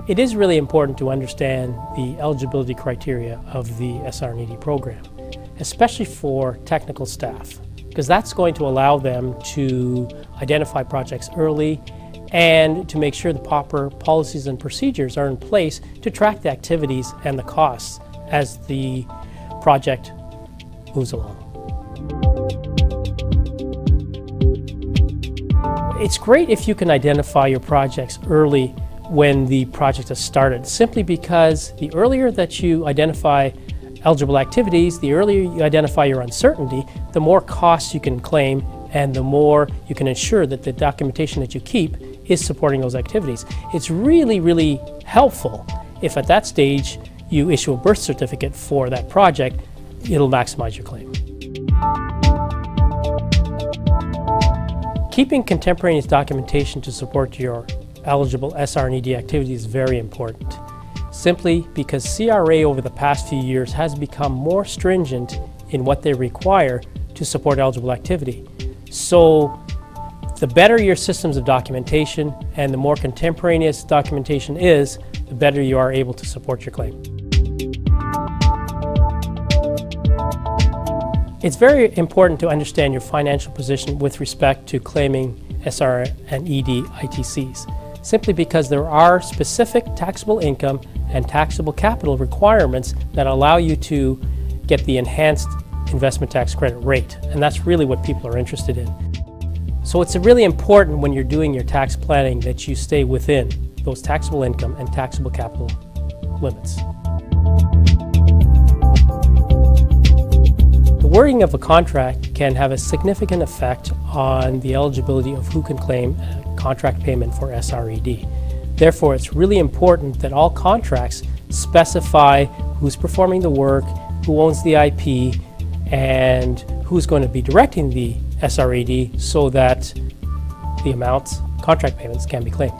It is really important to understand the eligibility criteria of the SR&ED program, especially for technical staff, because that's going to allow them to identify projects early and to make sure the proper policies and procedures are in place to track the activities and the costs as the project moves along. It's great if you can identify your projects early when the project has started, simply because the earlier that you identify eligible activities, the earlier you identify your uncertainty, the more costs you can claim and the more you can ensure that the documentation that you keep is supporting those activities. It's really, really helpful if at that stage you issue a birth certificate for that project. It'll maximize your claim. Keeping contemporaneous documentation to support your eligible SR&ED activity is very important, simply because CRA over the past few years has become more stringent in what they require to support eligible activity. So the better your systems of documentation and the more contemporaneous documentation is, the better you are able to support your claim. It's very important to understand your financial position with respect to claiming SR&ED ITCs, simply because there are specific taxable income and taxable capital requirements that allow you to get the enhanced investment tax credit rate, and that's really what people are interested in. So it's really important when you're doing your tax planning that you stay within those taxable income and taxable capital limits. The wording of a contract can have a significant effect on the eligibility of who can claim a contract payment for SR&ED. Therefore, it's really important that all contracts specify who's performing the work, who owns the IP, and who's going to be directing the SR&ED so that the amounts, contract payments, can be claimed.